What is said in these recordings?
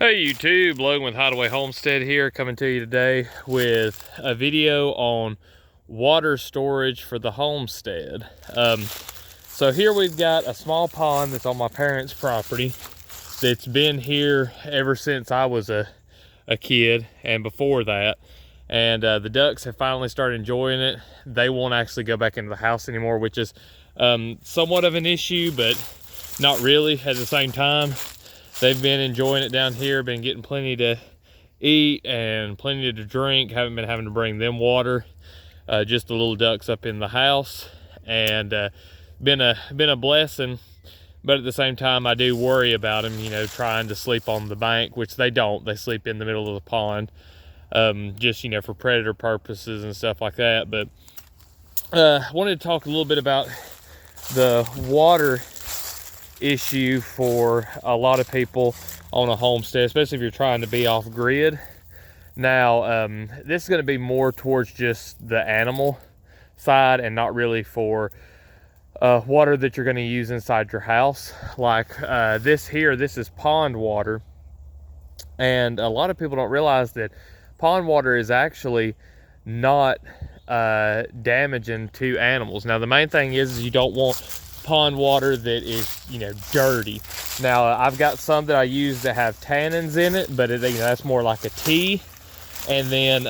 Hey YouTube, Logan with Hideaway Homestead here, coming to you today with a video on water storage for the homestead. So here we've got a small pond that's on my parents' property that's been here ever since I was a kid and before that. And the ducks have finally started enjoying it. They won't actually go back into the house anymore, which is somewhat of an issue, but not really at the same time. They've been enjoying it down here, been getting plenty to eat and plenty to drink. Haven't been having to bring them water, just the little ducks up in the house, and been a blessing. But at the same time, I do worry about them, trying to sleep on the bank, which they don't. They sleep in the middle of the pond, just, for predator purposes and stuff like that. But I wanted to talk a little bit about the water issue for a lot of people on a homestead, especially if you're trying to be off grid. Now, this is going to be more towards just the animal side and not really for water that you're going to use inside your house. Like this is pond water, and a lot of people don't realize that pond water is actually not damaging to animals. Now, the main thing is you don't want pond water that is dirty. Now, I've got some that I use that have tannins in it, but that's more like a tea. And then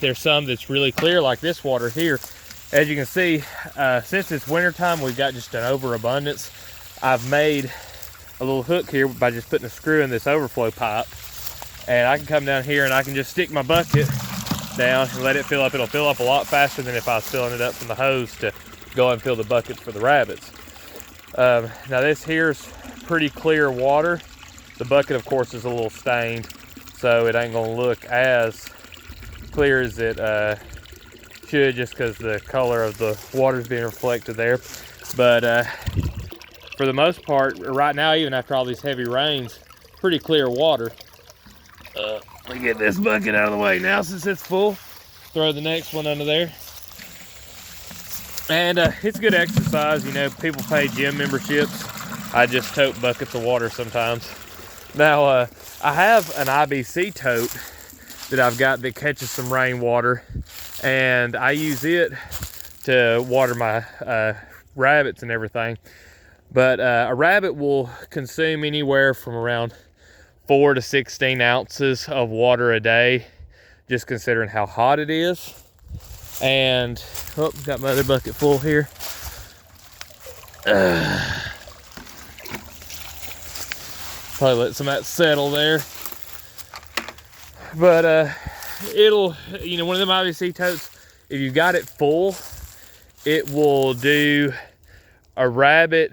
there's some that's really clear, like this water here. As you can see, since it's wintertime, we've got just an overabundance. I've made a little hook here by just putting a screw in this overflow pipe, and I can come down here and I can just stick my bucket down and let it fill up. It'll fill up a lot faster than if I was filling it up from the hose to go and fill the bucket for the rabbits. Now this here's pretty clear water. The bucket, of course, is a little stained, so it ain't gonna look as clear as it should, just because the color of the water's being reflected there. But for the most part, right now, even after all these heavy rains, pretty clear water. Let me get this bucket out of the way now since it's full. Throw the next one under there. And it's good exercise. People pay gym memberships. I just tote buckets of water sometimes. Now, I have an IBC tote that I've got that catches some rainwater, and I use it to water my rabbits and everything. But a rabbit will consume anywhere from around 4 to 16 ounces of water a day, just considering how hot it is. And got my other bucket full here. Probably let some of that settle there. But it'll, one of them IBC totes, if you got it full, it will do a rabbit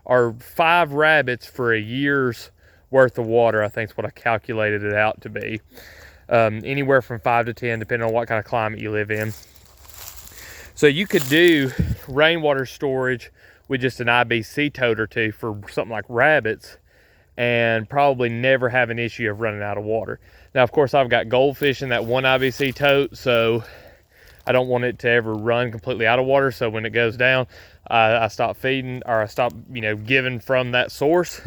or 5 rabbits for a year's worth of water. I think is what I calculated it out to be. Anywhere from 5 to 10, depending on what kind of climate you live in. So you could do rainwater storage with just an IBC tote or two for something like rabbits, and probably never have an issue of running out of water. Now, of course, I've got goldfish in that one IBC tote, so I don't want it to ever run completely out of water. So when it goes down, I stop feeding, or I stop, giving from that source.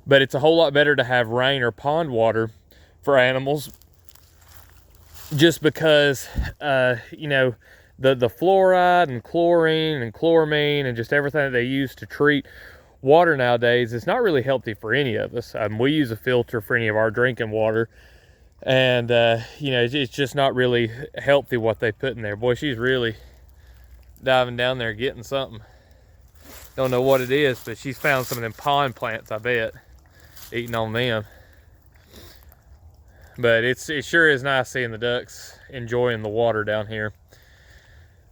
But it's a whole lot better to have rain or pond water for animals, just because the fluoride and chlorine and chloramine and just everything that they use to treat water nowadays is not really healthy for any of us. We use a filter for any of our drinking water, and it's just not really healthy what they put in there. Boy, she's really diving down there getting something. Don't know what it is, but she's found some of them pond plants, I bet, eating on them. But it sure is nice seeing the ducks enjoying the water down here.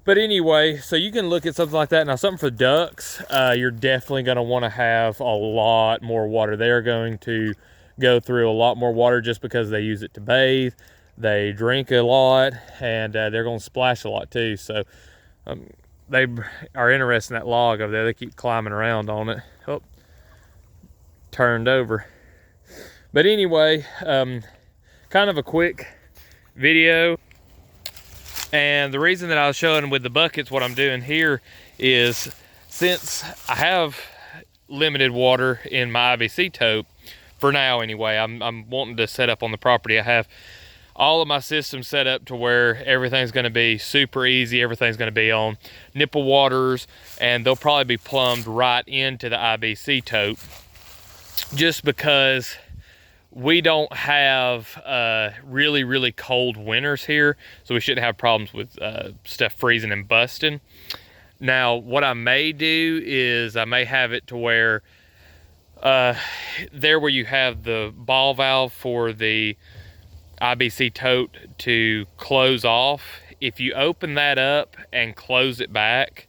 But anyway, so you can look at something like that. Now, something for ducks, you're definitely going to want to have a lot more water. They're going to go through a lot more water just because they use it to bathe. They drink a lot, and they're going to splash a lot too. So they are interested in that log over there. They keep climbing around on it. Oh, turned over. But anyway, kind of a quick video, and the reason that I was showing with the buckets what I'm doing here is, since I have limited water in my IBC tote, for now anyway. I'm wanting to set up on the property. I have all of my systems set up to where everything's going to be super easy. Everything's going to be on nipple waters, and they'll probably be plumbed right into the IBC tote, just because we don't have really cold winters here, so we shouldn't have problems with stuff freezing and busting. Now, what I may do is I may have it to where there where you have the ball valve for the IBC tote to close off, if you open that up and close it back,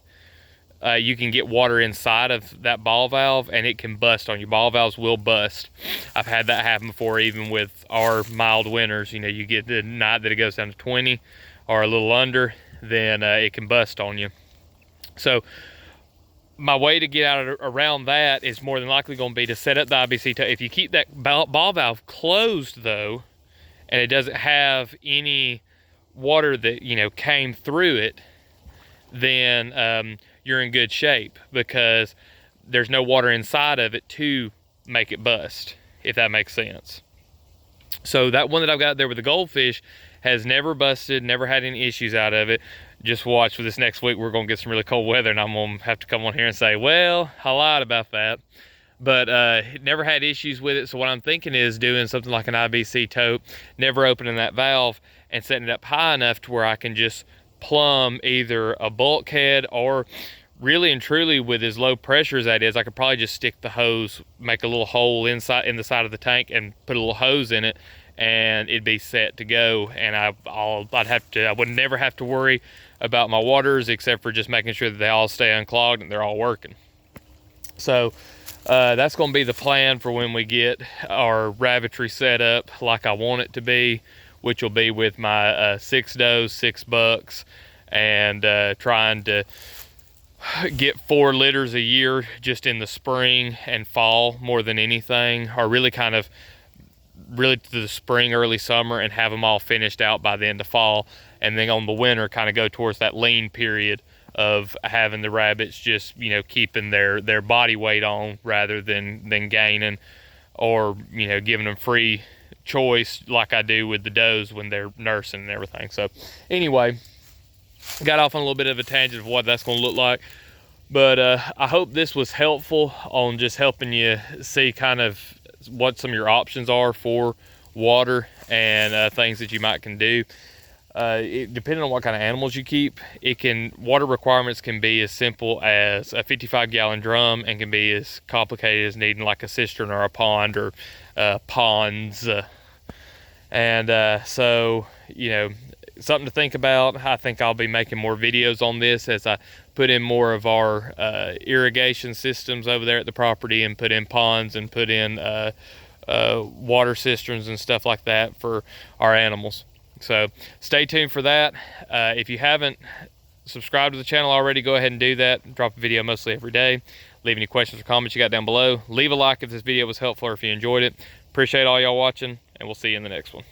you can get water inside of that ball valve and it can bust on you. Ball valves will bust. I've had that happen before, even with our mild winters. You know, you get the night that it goes down to 20 or a little under, then it can bust on you. So my way to get around that is more than likely going to be to set up the IBC tote. If you keep that ball valve closed though, and it doesn't have any water that, you know, came through it, then you're in good shape, because there's no water inside of it to make it bust, if that makes sense. So that one that I've got there with the goldfish has never busted, never had any issues out of it. Just watch for this next week, we're gonna get some really cold weather and I'm gonna have to come on here and say, well, I lied about that. But never had issues with it. So what I'm thinking is doing something like an IBC tote, never opening that valve, and setting it up high enough to where I can just plumb either a bulkhead, or really and truly with as low pressure as that is, I could probably just stick the hose, make a little hole in the side of the tank and put a little hose in it, and it'd be set to go. And I would never have to worry about my waters, except for just making sure that they all stay unclogged and they're all working. So that's going to be the plan for when we get our rabbitry set up like I want it to be, which will be with my 6 does, 6 bucks, and trying to get 4 litters a year just in the spring and fall more than anything, or really to the spring, early summer, and have them all finished out by the end of fall. And then on the winter, kind of go towards that lean period of having the rabbits just, you know, keeping their body weight on rather than gaining, or, you know, giving them free choice like I do with the does when they're nursing and everything. So anyway, got off on a little bit of a tangent of what that's going to look like, but I hope this was helpful on just helping you see kind of what some of your options are for water and things that you can do. Depending on what kind of animals you keep, water requirements can be as simple as a 55-gallon drum, and can be as complicated as needing like a cistern or a pond, or ponds. So, you know, something to think about. I think I'll be making more videos on this as I put in more of our irrigation systems over there at the property, and put in ponds, and put in water cisterns and stuff like that for our animals. So stay tuned for that. If you haven't subscribed to the channel already, go ahead and do that. Drop a video mostly every day. Leave any questions or comments you got down below. Leave a like if this video was helpful or if you enjoyed it. Appreciate all y'all watching, and we'll see you in the next one.